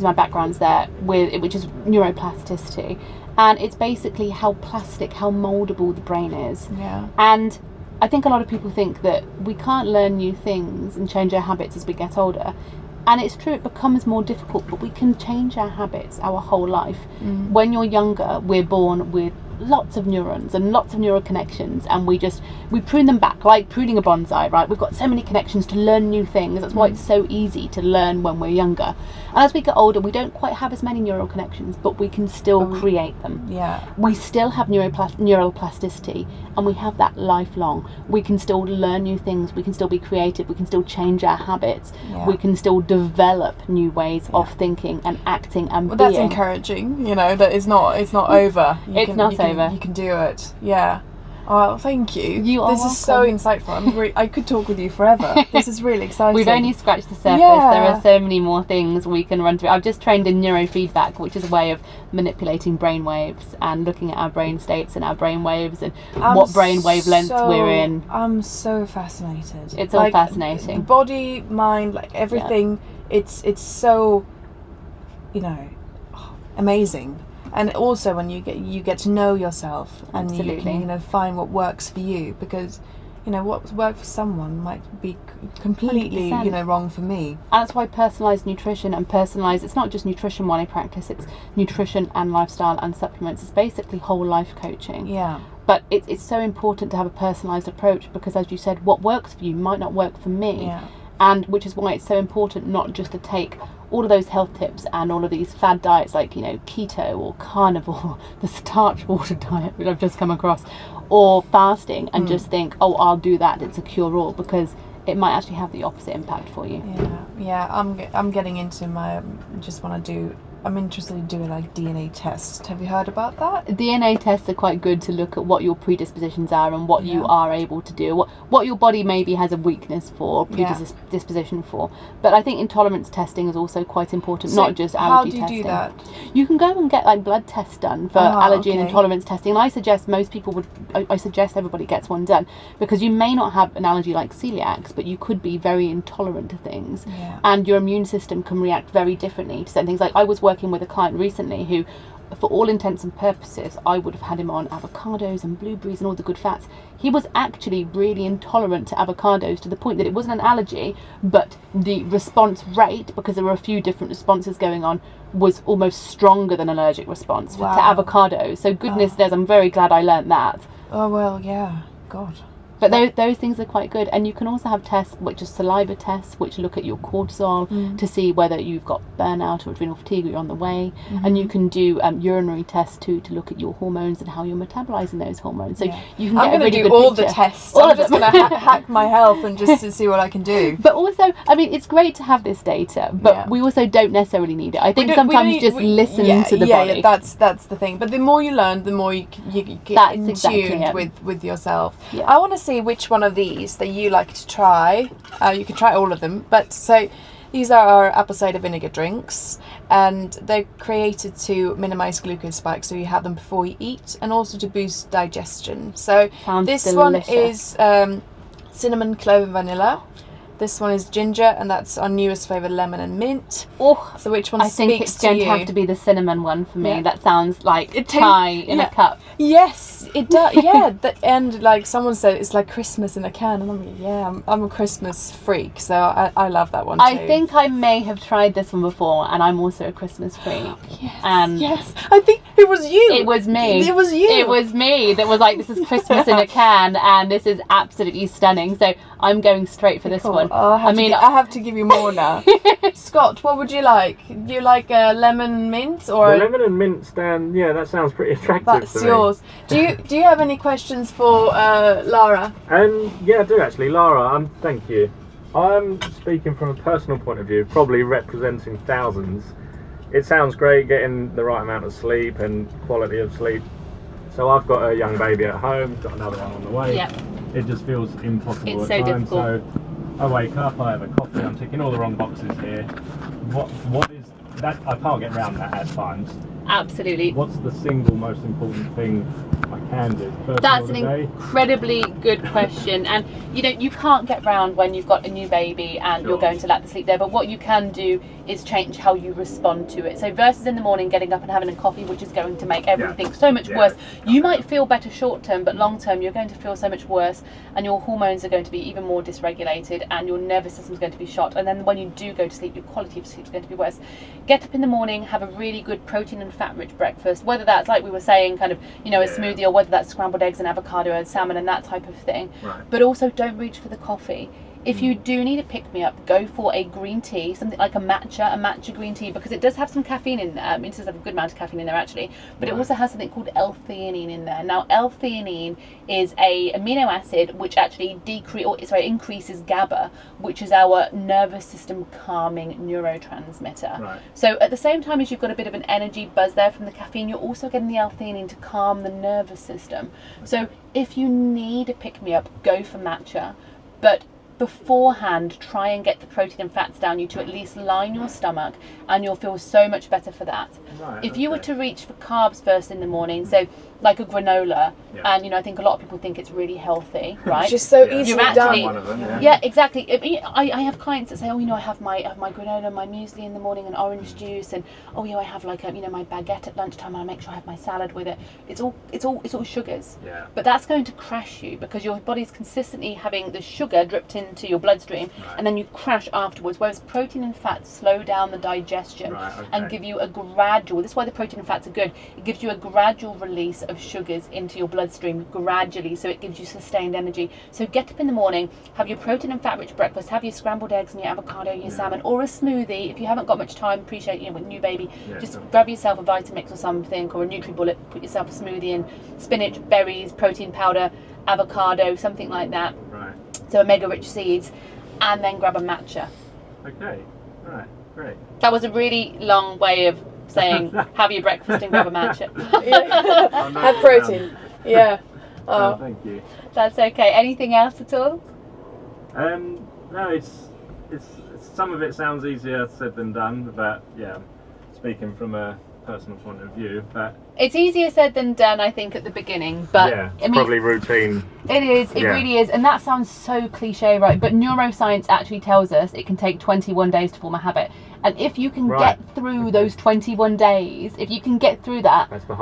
my background's there, which is neuroplasticity, and it's basically how plastic, how moldable the brain is. Yeah. And I think a lot of people think that we can't learn new things and change our habits as we get older. And it's true, it becomes more difficult, but we can change our habits our whole life. When you're younger, we're born with lots of neurons and lots of neural connections, and we prune them back like pruning a bonsai, right? We've got so many connections to learn new things. That's why it's so easy to learn when we're younger. And as we get older, we don't quite have as many neural connections, but we can still create them. Yeah. We still have neural plasticity, and we have that lifelong. We can still learn new things, we can still be creative, we can still change our habits, we can still develop new ways of thinking and acting and being. That's encouraging, that it's not over. It's not over. You can do it. Yeah. Oh, thank you. You are This is so insightful. I could talk with you forever. This is really exciting. We've only scratched the surface. Yeah. There are so many more things we can run through. I've just trained in neurofeedback, which is a way of manipulating brain waves and looking at our brain states and our brain waves and what brain wavelengths we're in. I'm so fascinated. It's all fascinating. The body, mind, everything. Yeah. It's so, amazing. And also when you get to know yourself, and you can find what works for you, because what works for someone might be completely 100%. Wrong for me. And that's why personalised nutrition and it's not just nutrition one I practice, it's nutrition and lifestyle and supplements. It's basically whole life coaching. Yeah. But it's so important to have a personalised approach, because as you said, what works for you might not work for me. Yeah. And which is why it's so important not just to take all of those health tips and all of these fad diets like keto or carnivore, the starch water diet, which I've just come across, or fasting, and just think, oh, I'll do that, it's a cure-all, because it might actually have the opposite impact for you. Yeah. I'm getting into I'm interested in doing DNA tests. Have you heard about that? DNA tests are quite good to look at what your predispositions are and what you are able to do, what your body maybe has a weakness for, predisposition for. But I think intolerance testing is also quite important, not just allergy testing. How do you do that? You can go and get blood tests done for allergy and intolerance testing, and I suggest everybody gets one done, because you may not have an allergy like celiacs, but you could be very intolerant to things, and your immune system can react very differently to certain things. Like I was working with a client recently who, for all intents and purposes, I would have had him on avocados and blueberries and all the good fats. He was actually really intolerant to avocados, to the point that it wasn't an allergy, but the response rate, because there were a few different responses going on, was almost stronger than allergic response to avocados. So goodness knows, I'm very glad I learnt that. Oh well, yeah, God. But those things are quite good. And you can also have tests, which are saliva tests, which look at your cortisol to see whether you've got burnout or adrenal fatigue or you're on the way. And you can do urinary tests too, to look at your hormones and how you're metabolising those hormones. So you can get a really good picture. I'm going to do all the tests. I'm just going to hack my health and just to see what I can do. But also, it's great to have this data, but we also don't necessarily need it. I think sometimes you just listen to the body. Yeah, that's the thing. But the more you learn, the more you get in tune with yourself. Yeah. I want to see which one of these that you like to try. You can try all of them, but so these are our apple cider vinegar drinks, and they're created to minimize glucose spikes, so you have them before you eat, and also to boost digestion. So this delicious. One is cinnamon, clove and vanilla. This one is ginger, and that's our newest flavour, lemon and mint. Oh, so which one speaks to you? I think it's going to have to be the cinnamon one for me. Yeah. That sounds like chai in a cup. Yes, it does. Yeah, and like someone said, it's like Christmas in a can. And I'm a Christmas freak, so I love that one too. I think I may have tried this one before, and I'm also a Christmas freak. Yes, and yes, I think it was you. It was me. It was you. It was me that was like, this is Christmas in a can, and this is absolutely stunning. So I'm going straight for this one. Oh, I have to give you more now. Scott, what would you like? Do you like lemon mint or the lemon and mint stand? Yeah, that sounds pretty attractive. That's yours. Do you have any questions for Lara? Yeah, I do actually, Lara. Thank you. I'm speaking from a personal point of view, probably representing thousands. It sounds great getting the right amount of sleep and quality of sleep. So I've got a young baby at home, got another one on the way. Yep. It just feels impossible at times. Difficult. So I wake up, I have a coffee, I'm ticking all the wrong boxes here. What is that? I can't get around that at times. Absolutely. What's the single most important thing I Handy. That's an incredibly good question, and you can't get round when you've got a new baby and you're going to let the sleep there, but what you can do is change how you respond to it. So versus in the morning getting up and having a coffee, which is going to make everything so much worse. You might feel better short term, but long term you're going to feel so much worse, and your hormones are going to be even more dysregulated, and your nervous system is going to be shot, and then when you do go to sleep, your quality of sleep is going to be worse. Get up in the morning, have a really good protein and fat rich breakfast, whether that's, like we were saying, kind of a smoothie, or whether that's scrambled eggs and avocado and salmon and that type of thing. But also don't reach for the coffee. If you do need a pick-me-up, go for a green tea, something like a matcha green tea, because it does have some caffeine in there. It does have a good amount of caffeine in there, actually, but it also has something called L-theanine in there. Now, L-theanine is a amino acid which actually increases GABA, which is our nervous system calming neurotransmitter. So at the same time as you've got a bit of an energy buzz there from the caffeine, you're also getting the L-theanine to calm the nervous system. So if you need a pick-me-up, go for matcha, but beforehand try and get the protein and fats down you to at least line your stomach, and you'll feel so much better for that. If you were to reach for carbs first in the morning, so like a granola, and I think a lot of people think it's really healthy, right? It's just so easily done. One of them, exactly. I have clients that say, I have my granola, my muesli in the morning, and orange juice, and I have like my baguette at lunchtime, and I make sure I have my salad with it. It's all sugars. But that's going to crash you, because your body's consistently having the sugar dripped into your bloodstream, and then you crash afterwards. Whereas protein and fats slow down the digestion and give you a gradual. This is why the protein and fats are good. It gives you a gradual release of sugars into your bloodstream gradually, so it gives you sustained energy. So get up in the morning, have your protein and fat rich breakfast, have your scrambled eggs and your avocado, your salmon, or a smoothie. If you haven't got much time, appreciate with new baby, just grab yourself a Vitamix or something, or a NutriBullet, put yourself a smoothie in, spinach, berries, protein powder, avocado, something like that. So omega rich seeds, and then grab a matcha. Great. That was a really long way of saying have your breakfast and grab a matcha. Have protein. Thank you. That's okay. Anything else at all? No, it's some of it sounds easier said than done, but speaking from a personal point of view, but it's easier said than done, I think, at the beginning, but probably routine. It is, it really is, and that sounds so cliche, right? But neuroscience actually tells us it can take 21 days to form a habit, and if you can get through those 21 days, if you can get through that, that's the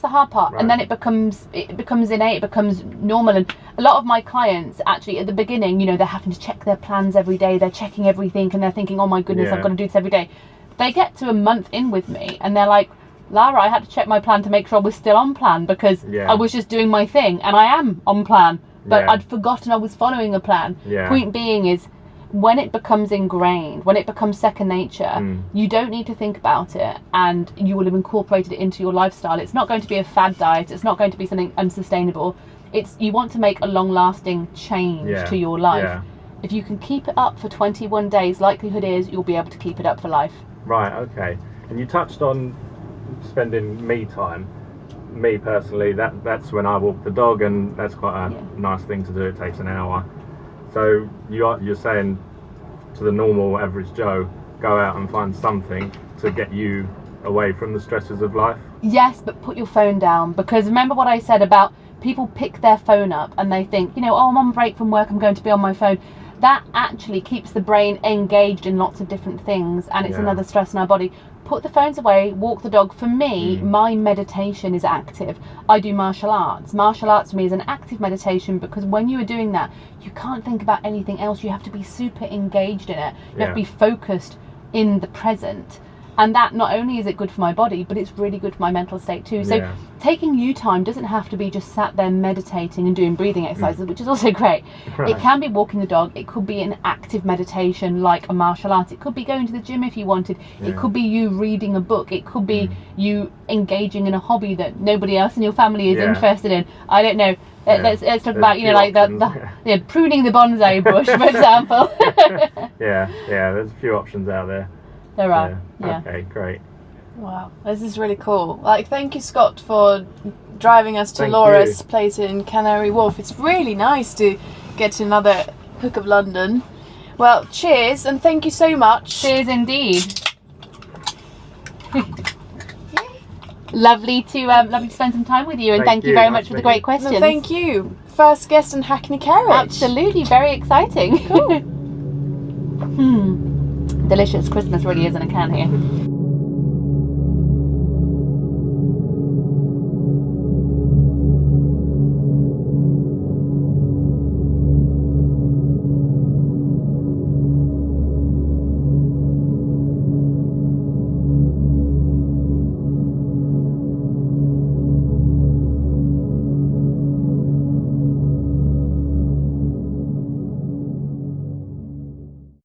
hard part. And then it becomes innate, it becomes normal. And a lot of my clients actually at the beginning, they're having to check their plans every day, they're checking everything, and they're thinking, oh my goodness, I've got to do this every day. They get to a month in with me and they're like, Lara, I had to check my plan to make sure I was still on plan, because I was just doing my thing, and I am on plan, but I'd forgotten I was following a plan. Point being is, when it becomes ingrained, when it becomes second nature, you don't need to think about it, and you will have incorporated it into your lifestyle. It's not going to be a fad diet. It's not going to be something unsustainable. You want to make a long-lasting change to your life. If you can keep it up for 21 days, likelihood is you'll be able to keep it up for life. Right, okay. And you touched on spending me time. Me personally, that's when I walk the dog, and that's quite a nice thing to do. It takes an hour. So you're saying to the normal average Joe, go out and find something to get you away from the stresses of life? Yes, but put your phone down, because remember what I said about people pick their phone up and they think, I'm on break from work, I'm going to be on my phone. That actually keeps the brain engaged in lots of different things, and it's another stress in our body. Put the phones away, walk the dog. For me, my meditation is active. I do martial arts. Martial arts for me is an active meditation, because when you are doing that, you can't think about anything else. You have to be super engaged in it. You have to be focused in the present. And that not only is it good for my body, but it's really good for my mental state too. So taking you time doesn't have to be just sat there meditating and doing breathing exercises, which is also great. It can be walking the dog. It could be an active meditation like a martial art. It could be going to the gym if you wanted. It could be you reading a book. It could be you engaging in a hobby that nobody else in your family is interested in. I don't know. Let's talk about like the pruning the bonsai bush, for example. There's a few options out there. There are. Okay, great. Wow, this is really cool. Thank you, Scott, for driving us to Laura's place in Canary Wharf. It's really nice to get another hook of London. Well, cheers, and thank you so much. Cheers indeed. Lovely to spend some time with you, and thank you very much for the great questions. No, thank you. First guest on HACKney Carriage. Absolutely, very exciting. Cool. Delicious. Christmas really is in a can here.